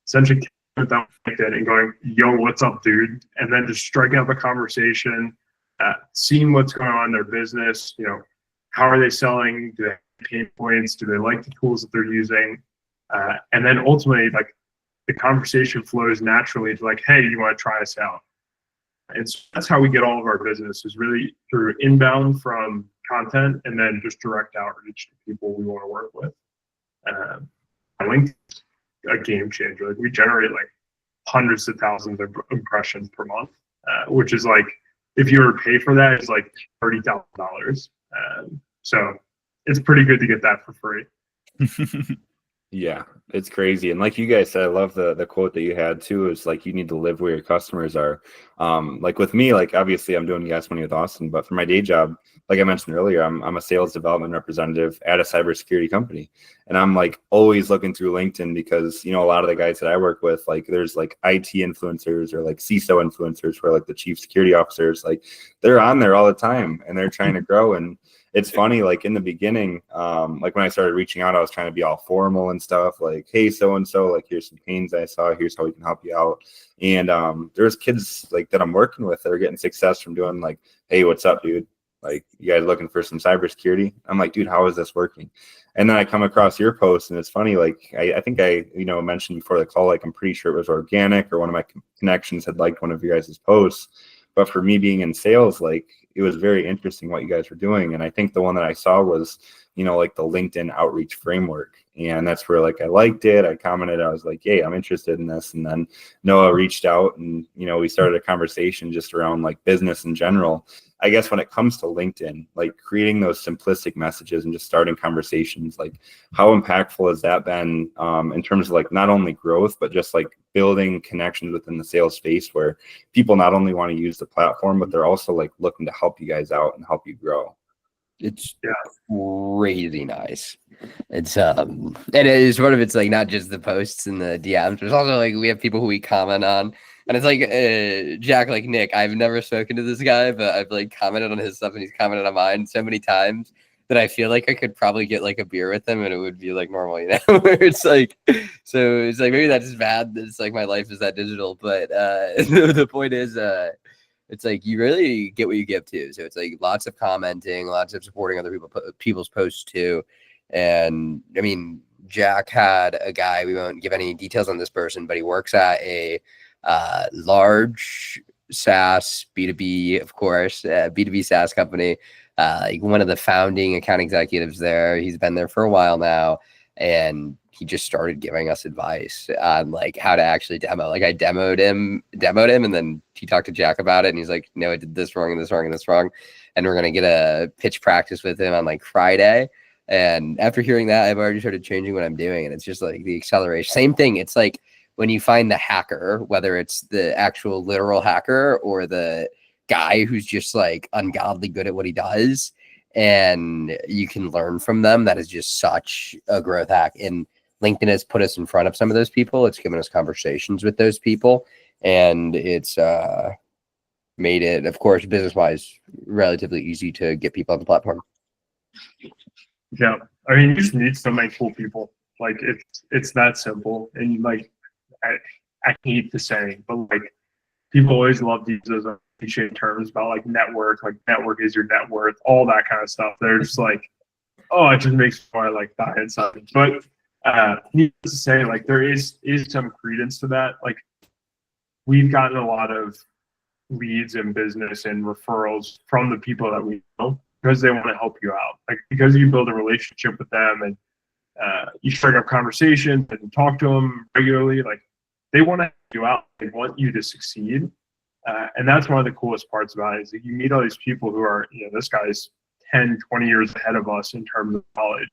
essentially with them and going, yo, what's up, dude? And then just striking up a conversation, seeing what's going on in their business. How are they selling? Do they have pain points? Do they like the tools that they're using? And then ultimately, like, the conversation flows naturally to like, hey, you want to try us out? And so that's how we get all of our business, is really through inbound from content and then just direct outreach to people we want to work with. LinkedIn a game changer. Like we generate like hundreds of thousands of impressions per month, which is like if you were to pay for that, it's like $30,000. So it's pretty good to get that for free. Yeah, it's crazy. And like you guys said, I love the quote that you had too, is like you need to live where your customers are. Like with me, like obviously I'm doing Gas Money with Austin, but for my day job, like I mentioned earlier, I'm a sales development representative at a cybersecurity company. And I'm like always looking through LinkedIn because, you know, a lot of the guys that I work with, like there's like IT influencers or like CISO influencers who are like the chief security officers, like they're on there all the time and they're trying to grow. And it's funny, like in the beginning, like when I started reaching out, I was trying to be all formal and stuff, like, hey, so-and-so, like, here's some pains I saw, here's how we can help you out. And there's kids like that I'm working with that are getting success from doing like, hey, what's up, dude? Like, you guys looking for some cybersecurity? I'm like, dude, how is this working? And then I come across your post, and it's funny, like, I think I, you know, mentioned before the call, like, I'm pretty sure it was organic or one of my connections had liked one of you guys' posts. But for me being in sales, like, it was very interesting what you guys were doing. And I think the one that I saw was, you know, like the LinkedIn outreach framework. And that's where like I liked it. I commented, I was like, hey, I'm interested in this. And then Noah reached out and, you know, we started a conversation just around like business in general. I guess when it comes to LinkedIn, like creating those simplistic messages and just starting conversations, like how impactful has that been in terms of like not only growth, but just like building connections within the sales space where people not only want to use the platform, but they're also like looking to help you guys out and help you grow. It's crazy nice. It's and it's one of it's like not just the posts and the DMs, but it's also like we have people who we comment on, and it's like Jack, like Nick. I've never spoken to this guy, but I've like commented on his stuff, and he's commented on mine so many times that I feel like I could probably get like a beer with him, and it would be like normal, you know. Where it's like, so it's like maybe that's bad. It's like my life is that digital, but the point is, it's like you really get what you give too. So it's like lots of commenting, lots of supporting other people's posts too. And I mean, Jack had a guy, we won't give any details on this person, but he works at a large SaaS B2B, of course, B2B SaaS company. Like one of the founding account executives there. He's been there for a while now. And he just started giving us advice on like how to actually demo. Like I demoed him, and then he talked to Jack about it, and he's like, "No, I did this wrong and this wrong and this wrong." And we're gonna get a pitch practice with him on like Friday. And after hearing that, I've already started changing what I'm doing, and it's just like the acceleration. Same thing. It's like when you find the hacker, whether it's the actual literal hacker or the guy who's just like ungodly good at what he does, and you can learn from them. That is just such a growth hack. And LinkedIn has put us in front of some of those people. It's given us conversations with those people, and it's made it, of course, business-wise, relatively easy to get people on the platform. Yeah, I mean, you just need so many cool people. Like it's that simple. And like, I hate the saying, but like, people always love to use those cliche terms about like network is your net worth, all that kind of stuff. They're just like, oh, it just makes me want to like die inside. But needless to say, like there is some credence to that. Like we've gotten a lot of leads and business and referrals from the people that we know because they want to help you out. Like because you build a relationship with them and you start up conversations and talk to them regularly, like they want to help you out. They want you to succeed. And that's one of the coolest parts about it is that you meet all these people who are, you know, this guy's 10, 20 years ahead of us in terms of knowledge.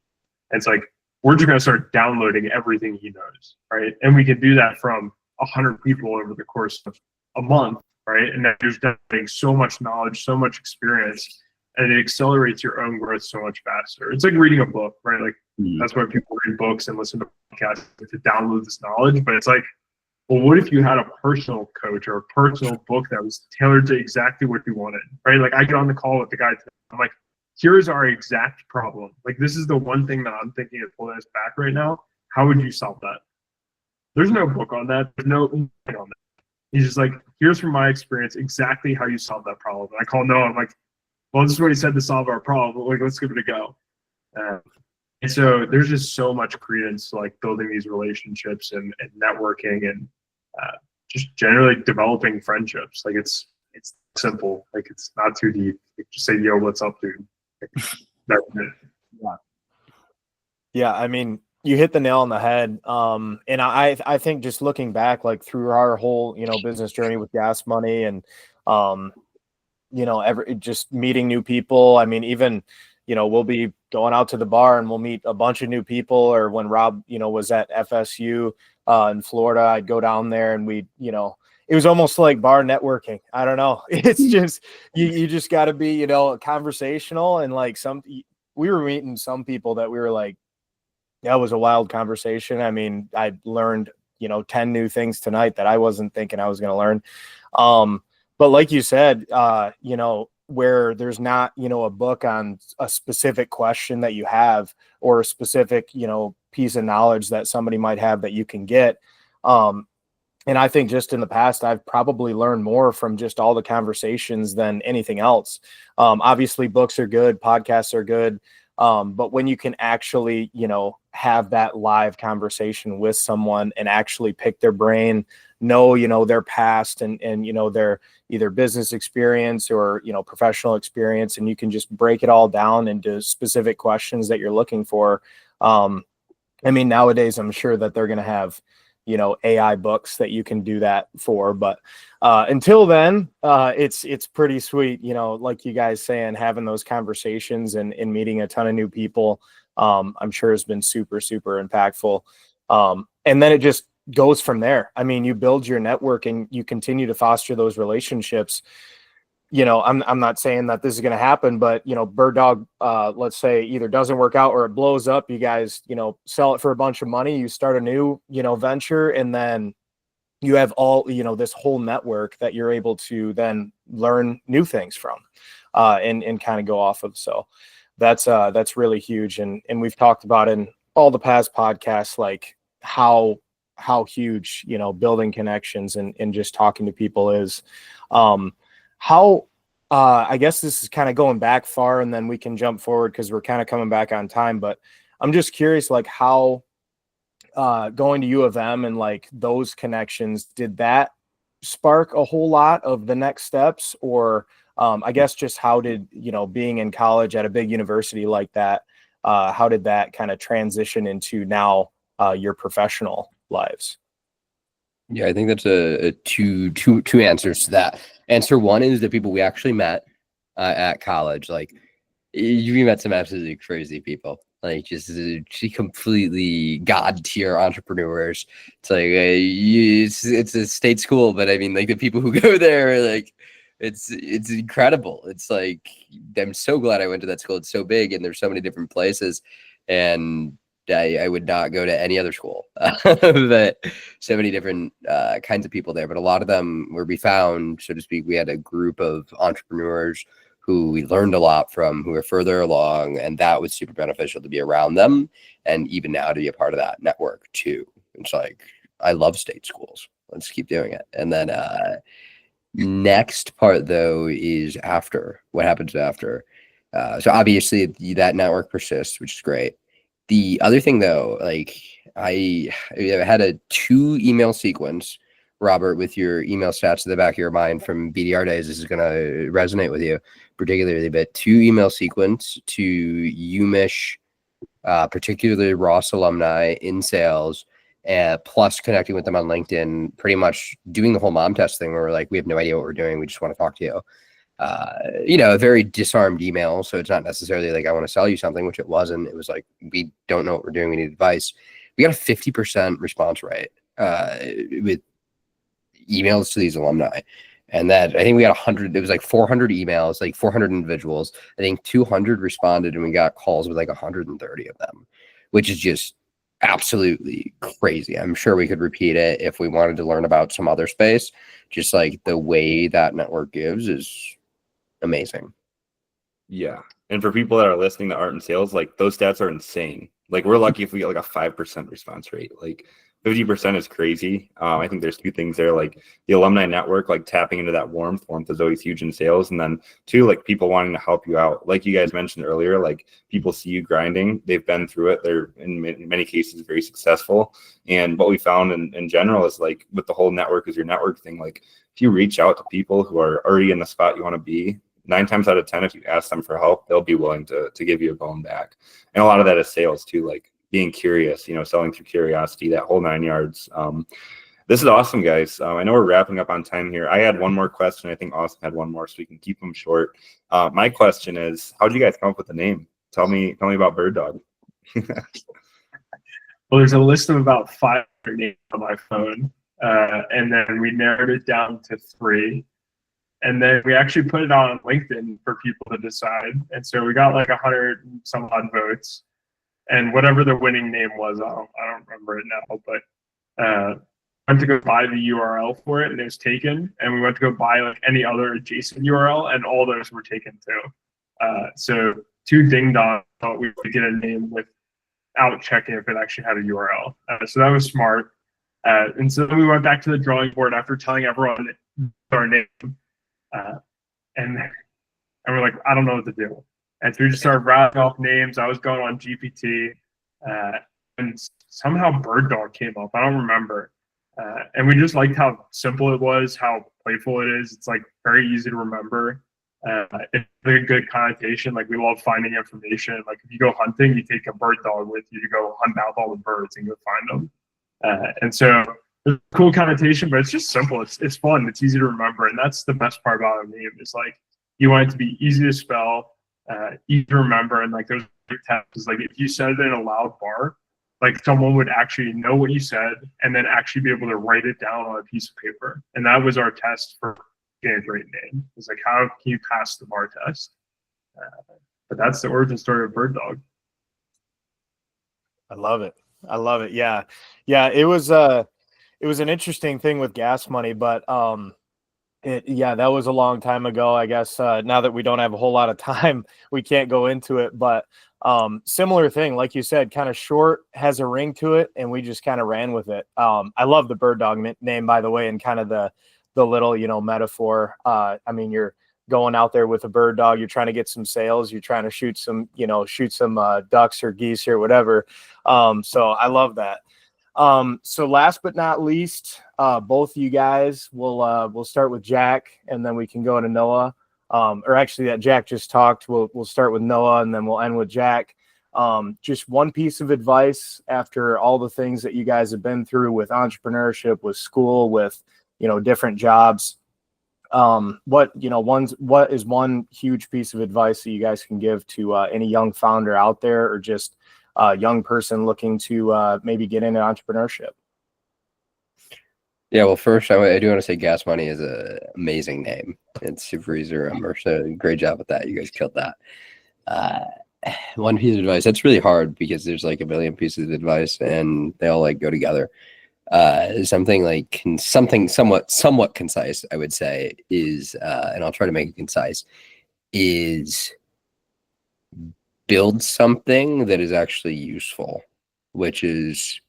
And it's like, we're just going to start downloading everything he knows, right? And we can do that from 100 people over the course of a month, right? And then you're downloading so much knowledge, so much experience, and it accelerates your own growth so much faster. It's like reading a book, right? Like that's why people read books and listen to podcasts to download this knowledge. But it's like, well, what if you had a personal coach or a personal book that was tailored to exactly what you wanted, right? Like I get on the call with the guy today. I'm like, here's our exact problem. Like this is the one thing that I'm thinking of pulling us back right now. How would you solve that? There's no book on that. There's no on that. He's just like, here's from my experience exactly how you solve that problem. And I call Noah. I'm like, well, this is what he said to solve our problem. Like, let's give it a go. And so there's just so much credence to like building these relationships and networking and just generally developing friendships. Like it's simple. Like it's not too deep. Like, just say, yo, what's up, dude? That's it. Yeah. I mean, you hit the nail on the head. And I think just looking back, like through our whole, business journey with Gas Money and, just meeting new people. I mean, even, we'll be going out to the bar and we'll meet a bunch of new people. Or when Rob, was at FSU in Florida, I'd go down there and it was almost like bar networking. I don't know. It's just, you just got to be, conversational. And like we were meeting some people that we were like, that was a wild conversation. I mean, I learned, 10 new things tonight that I wasn't thinking I was going to learn. But like you said, where there's not, a book on a specific question that you have or a specific, piece of knowledge that somebody might have that you can get. And I think just in the past, I've probably learned more from just all the conversations than anything else. Obviously, books are good, podcasts are good. But when you can actually, have that live conversation with someone and actually pick their brain, know, their past and their either business experience or, professional experience, and you can just break it all down into specific questions that you're looking for. I mean, nowadays, I'm sure that they're going to have, AI books that you can do that for. But until then, it's pretty sweet, like you guys saying, having those conversations and meeting a ton of new people, I'm sure has been super, super impactful. And then it just goes from there. I mean, you build your network and you continue to foster those relationships. I'm not saying that this is going to happen, but, BirdDog, let's say either doesn't work out or it blows up. You guys, sell it for a bunch of money. You start a new, venture, and then you have all, this whole network that you're able to then learn new things from, and kind of go off of. So that's really huge. And we've talked about in all the past podcasts, like how huge, building connections and just talking to people is. I guess this is kind of going back far and then we can jump forward because we're kind of coming back on time, but I'm just curious, like how going to U of M and like those connections, did that spark a whole lot of the next steps? Or I guess just how did, being in college at a big university like that, how did that kind of transition into now your professional lives? Yeah, I think that's a two answers to that. Answer one is the people we actually met at college. Like, you met some absolutely crazy people, like just completely god tier entrepreneurs. It's like it's a state school, but I mean, like the people who go there are like, it's incredible. It's like, I'm so glad I went to that school. It's so big and there's so many different places, and I would not go to any other school. But so many different kinds of people there. But a lot of them where we found, so to speak, we had a group of entrepreneurs who we learned a lot from, who are further along, and that was super beneficial to be around them, and even now to be a part of that network too. It's like, I love state schools. Let's keep doing it. And then next part though is after. What happens after? So obviously that network persists, which is great. The other thing though, like I had a 2 email sequence, Robert, with your email stats in the back of your mind from BDR days. This is going to resonate with you particularly, but 2 email sequence to UMich, particularly Ross alumni in sales, plus connecting with them on LinkedIn, pretty much doing the whole mom test thing where we're like, we have no idea what we're doing. We just want to talk to you. A very disarmed email. So it's not necessarily like I want to sell you something, which it wasn't. It was like, we don't know what we're doing. We need advice. We got a 50% response rate with emails to these alumni. And that I think we got 100, it was like 400 emails, like 400 individuals. I think 200 responded and we got calls with like 130 of them, which is just absolutely crazy. I'm sure we could repeat it if we wanted to learn about some other space. Just like the way that network gives is amazing. Yeah. And for people that are listening that aren't in sales, like those stats are insane. Like we're lucky if we get like a 5% response rate. Like 50% is crazy. I think there's 2 things there, like the alumni network, like tapping into that warmth is always huge in sales. And then 2, like people wanting to help you out. Like you guys mentioned earlier, like people see you grinding, they've been through it. They're in many cases very successful. And what we found in general is like with the whole network is your network thing. Like if you reach out to people who are already in the spot you want to be, 9 times out of 10, if you ask them for help, they'll be willing to give you a bone back. And a lot of that is sales too. Like being curious, selling through curiosity, that whole 9 yards. This is awesome, guys. I know we're wrapping up on time here. I had one more question. I think Austin had one more, so we can keep them short. My question is, how did you guys come up with the name? Tell me about BirdDog. Well, there's a list of about 500 names on my phone, and then we narrowed it down to 3. And then we actually put it on LinkedIn for people to decide. And so we got like 100 and some odd votes. And whatever the winning name was, I don't remember it now, but went to go buy the URL for it, and it was taken. And we went to go buy like any other adjacent URL, and all those were taken too. So to Ding Dong, thought we could get a name without checking if it actually had a URL. So that was smart. And so then we went back to the drawing board after telling everyone our name. And we're like, I don't know what to do. And so we just started rattling off names. I was going on GPT, and somehow BirdDog came up. I don't remember. And we just liked how simple it was, how playful it is. It's like very easy to remember. It's a good connotation. Like we love finding information. Like if you go hunting, you take a BirdDog with you to go hunt out all the birds and go find them. And so it's a cool connotation, but it's just simple. It's fun. It's easy to remember. And that's the best part about a name is like you want it to be easy to spell, easy to remember. And like those tests is like if you said it in a loud bar, like someone would actually know what you said and then actually be able to write it down on a piece of paper. And that was our test for getting a great name. It's like, how can you pass the bar test? But that's the origin story of BirdDog. I love it. Yeah. It was an interesting thing with gas money, but that was a long time ago. I guess now that we don't have a whole lot of time, we can't go into it. But similar thing, like you said, kind of short, has a ring to it, and we just kind of ran with it. I love the BirdDog name, by the way, and kind of the little metaphor. I mean, you're going out there with a BirdDog, you're trying to get some sales, you're trying to shoot some ducks or geese or whatever. So I love that. So last but not least, both of you guys, we'll start with Jack, and then we can go to Noah. Or actually that Jack just talked. We'll start with Noah, and then we'll end with Jack. Just one piece of advice after all the things that you guys have been through with entrepreneurship, with school, with different jobs. What is one huge piece of advice that you guys can give to any young founder out there, or just a young person looking to maybe get into entrepreneurship? Yeah, well, first, I do want to say Gas Money is an amazing name. It's super easy to remember. So great job with that. You guys killed that. One piece of advice, that's really hard because there's like a million pieces of advice and they all like go together. Something somewhat concise, I would say, is, and I'll try to make it concise, is build something that is actually useful, which is,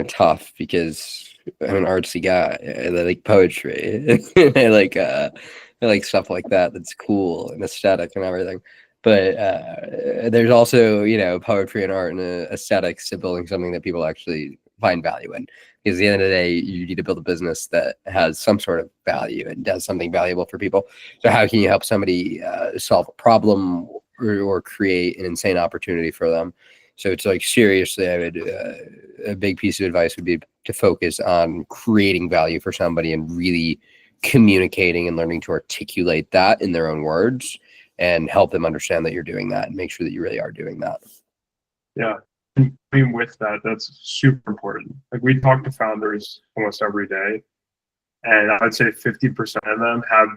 tough because I'm an artsy guy. I like poetry. I like stuff like that. That's cool and aesthetic and everything. But there's also, poetry and art and aesthetics to building something that people actually find value in. Because at the end of the day, you need to build a business that has some sort of value and does something valuable for people. So how can you help somebody solve a problem or create an insane opportunity for them? So it's like, seriously, I would a big piece of advice would be to focus on creating value for somebody and really communicating and learning to articulate that in their own words and help them understand that you're doing that and make sure that you really are doing that. Yeah. I mean, with that, that's super important. Like we talk to founders almost every day, and I would say 50% of them have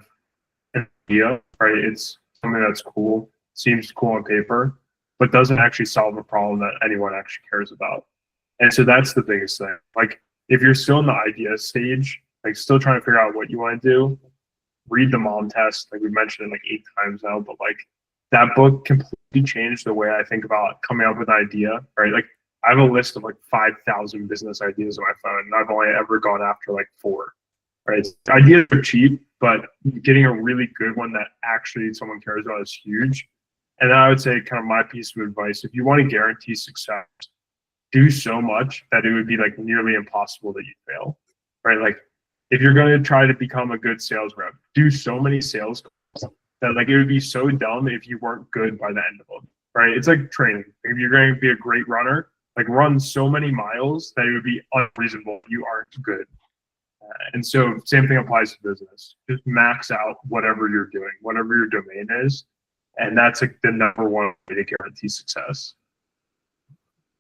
an idea, right? It's something that's cool, seems cool on paper, but doesn't actually solve a problem that anyone actually cares about. And so that's the biggest thing. Like if you're still in the idea stage, like still trying to figure out what you want to do, read the mom test. Like we mentioned it like 8 times now, but like that book completely changed the way I think about coming up with an idea, right? Like I have a list of like 5,000 business ideas on my phone, and I've only ever gone after like 4, right? Ideas are cheap, but getting a really good one that actually someone cares about is huge. And then I would say kind of my piece of advice, if you want to guarantee success, do so much that it would be like nearly impossible that you fail, right? Like if you're going to try to become a good sales rep, do so many sales calls that like it would be so dumb if you weren't good by the end of them. right? It's like training. If you're going to be a great runner, like run so many miles that it would be unreasonable you aren't good. And so same thing applies to business. Just max out whatever you're doing, whatever your domain is. And that's like the number one way to guarantee success.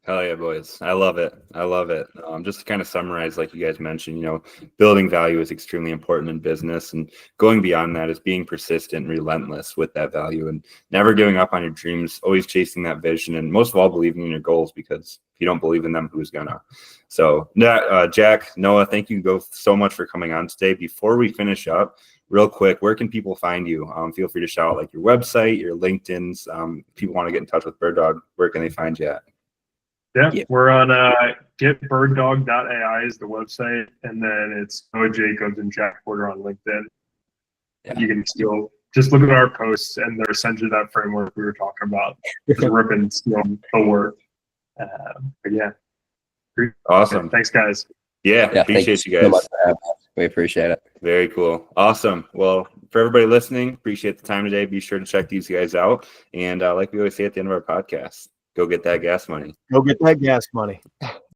Hell yeah, boys. I love it. I love it. Just to kind of summarize, like you guys mentioned, you know, building value is extremely important in business, and going beyond that is being persistent and relentless with that value and never giving up on your dreams, always chasing that vision, and most of all, believing in your goals, because if you don't believe in them, who's gonna? So, Jack, Noah, thank you both so much for coming on today. Before we finish up, real quick, where can people find you? Feel free to shout out like your website, your LinkedIn's. If people want to get in touch with BirdDog, where can they find you at? Yeah, we're on getbirddog.ai is the website, and then it's Noah Jacobs and Jack Porter on LinkedIn. Yeah. You can still just look at our posts, and they're essentially that framework we were talking about. Just rip and steal the work. But yeah, Awesome. Thanks, guys. Yeah, appreciate you guys. So much for having us. We appreciate it. Very cool. Awesome. Well, for everybody listening, appreciate the time today. Be sure to check these guys out. And like we always say at the end of our podcast, go get that gas money. Go get that gas money.